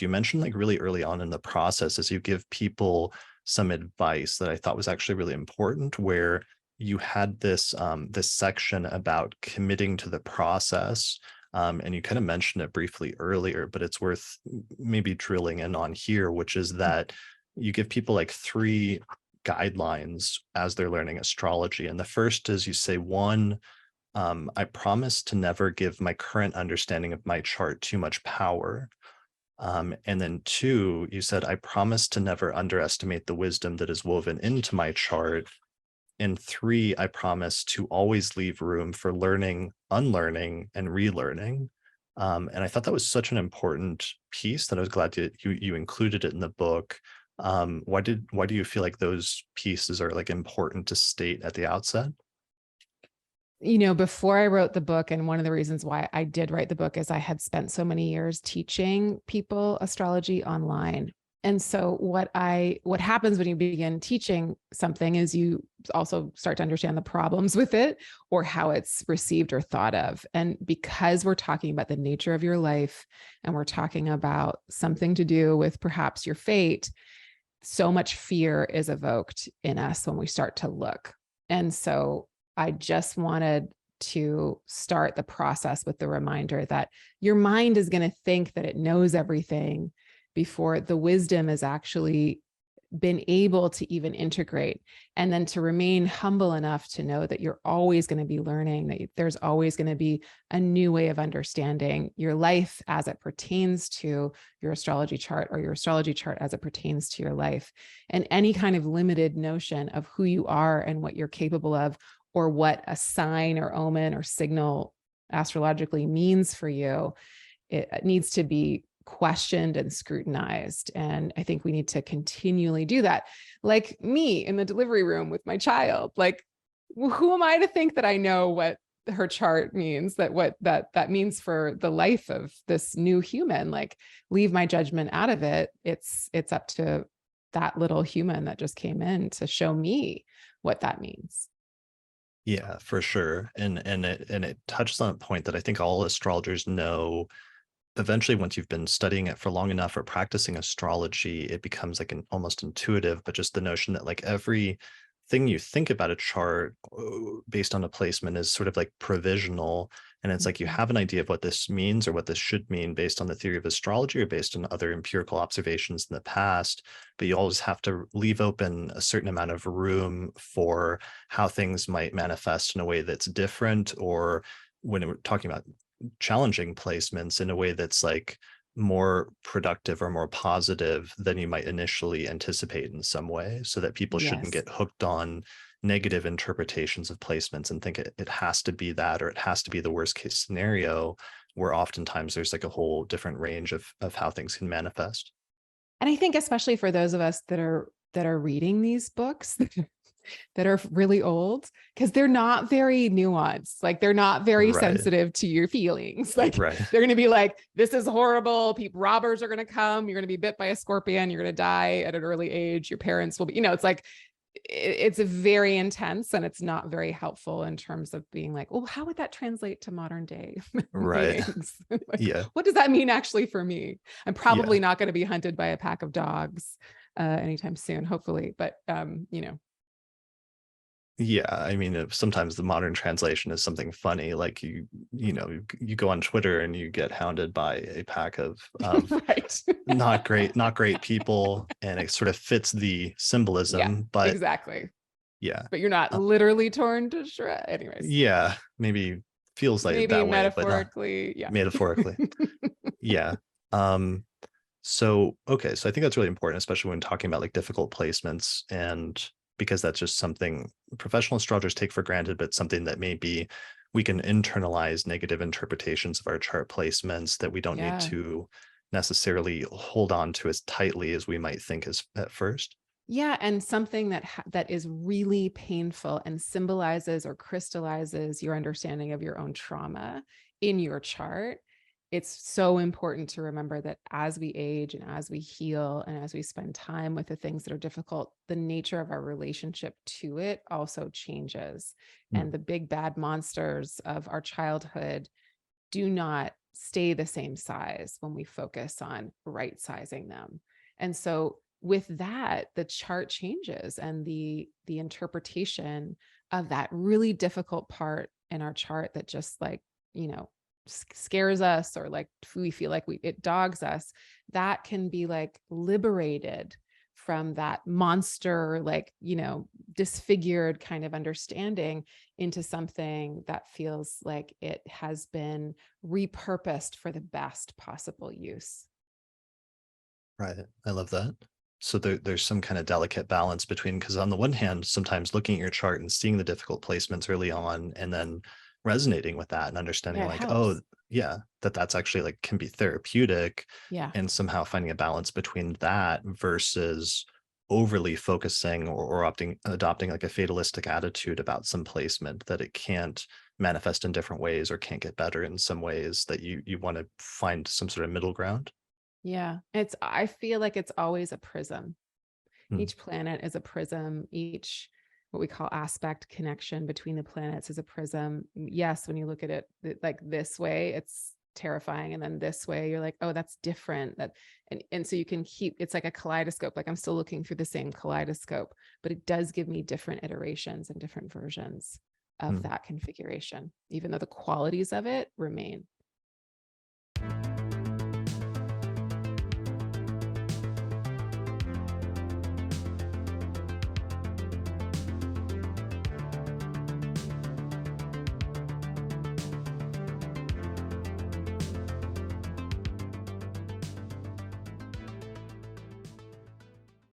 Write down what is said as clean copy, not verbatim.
You mentioned like really early on in the process as you give people some advice that I thought was actually really important, where you had this section about committing to the process. And you kind of mentioned it briefly earlier, but it's worth maybe drilling in on here, which is that you give people like 3 guidelines as they're learning astrology. And the first is, you say, 1, I promise to never give my current understanding of my chart too much power. And then 2, you said, I promise to never underestimate the wisdom that is woven into my chart. And 3, I promise to always leave room for learning, unlearning, and relearning. And I thought that was such an important piece that I was glad that you included it in the book. Why do you feel like those pieces are like important to state at the outset? Before I wrote the book, and one of the reasons why I did write the book is I had spent so many years teaching people astrology online. And so what happens when you begin teaching something is you also start to understand the problems with it, or how it's received or thought of. And because we're talking about the nature of your life, and we're talking about something to do with perhaps your fate, so much fear is evoked in us when we start to look. And so I just wanted to start the process with the reminder that your mind is going to think that it knows everything before the wisdom has actually been able to even integrate. And then to remain humble enough to know that you're always going to be learning, that there's always going to be a new way of understanding your life as it pertains to your astrology chart, or your astrology chart as it pertains to your life. And any kind of limited notion of who you are and what you're capable of, or what a sign or omen or signal astrologically means for you, it needs to be questioned and scrutinized. And I think we need to continually do that. Like me in the delivery room with my child, like, who am I to think that I know what her chart means, that means for the life of this new human? Like, leave my judgment out of it. It's up to that little human that just came in to show me what that means. Yeah, for sure. And it touches on a point that I think all astrologers know. Eventually, once you've been studying it for long enough or practicing astrology, it becomes like an almost intuitive, but just the notion that like every thing you think about a chart based on a placement is sort of like provisional. And it's like you have an idea of what this means or what this should mean based on the theory of astrology or based on other empirical observations in the past. But you always have to leave open a certain amount of room for how things might manifest in a way that's different, or when we're talking about challenging placements, in a way that's like more productive or more positive than you might initially anticipate in some way, so that people shouldn't Yes. get hooked on negative interpretations of placements and think it has to be that, or it has to be the worst case scenario, where oftentimes there's like a whole different range of how things can manifest. And I think especially for those of us that are reading these books that are really old, because they're not very nuanced. Like, they're not very Right. sensitive to your feelings. Like, Right. they're going to be like, this is horrible. Robbers are going to come. You're going to be bit by a scorpion. You're going to die at an early age. Your parents will be, it's like, it's very intense, and it's not very helpful in terms of being like, oh, how would that translate to modern day Right. beings? Like, Yeah. what does that mean actually for me? I'm Yeah. probably not going to be hunted by a pack of dogs anytime soon, hopefully. But, Yeah, I mean, sometimes the modern translation is something funny, like you go on Twitter and you get hounded by a pack of right. not great people, and it sort of fits the Yeah, symbolism, but exactly. yeah, But you're not uh, literally torn to shreds. Anyways, yeah, maybe feels like maybe that way, but not metaphorically. Yeah. metaphorically. Yeah. Um, so okay, so I think that's really important, especially when talking about like difficult placements, and because that's just something professional astrologers take for granted, but something that maybe we can internalize negative interpretations of our chart placements that we don't need Yeah. to necessarily hold on to as tightly as we might think as at first. Yeah, and something that is really painful and symbolizes or crystallizes your understanding of your own trauma in your chart. It's so important to remember that as we age and as we heal and as we spend time with the things that are difficult, the nature of our relationship to it also changes. Mm. And the big bad monsters of our childhood do not stay the same size when we focus on right sizing them. And so with that, the chart changes, and the interpretation of that really difficult part in our chart that just like, scares us, or like we feel like it dogs us, that can be like liberated from that monster, like, disfigured kind of understanding into something that feels like it has been repurposed for the best possible use. Right. I love that. So there's some kind of delicate balance between, because on the one hand, sometimes looking at your chart and seeing the difficult placements early on, and then resonating with that and understanding Yeah, it like, oh, helps. yeah, that's actually like can be therapeutic, Yeah. and somehow finding a balance between that versus overly focusing or adopting like a fatalistic attitude about some placement, that it can't manifest in different ways or can't get better in some ways, that you want to find some sort of middle ground. Yeah. I feel like it's always a prism. Hmm. Each planet is a prism. Each, what we call aspect connection between the planets, is a prism. Yes, when you look at it like this way, it's terrifying. And then this way, you're like, oh, that's different. And so you can keep, it's like a kaleidoscope. Like I'm still looking through the same kaleidoscope, but it does give me different iterations and different versions of Hmm. that configuration, even though the qualities of it remain.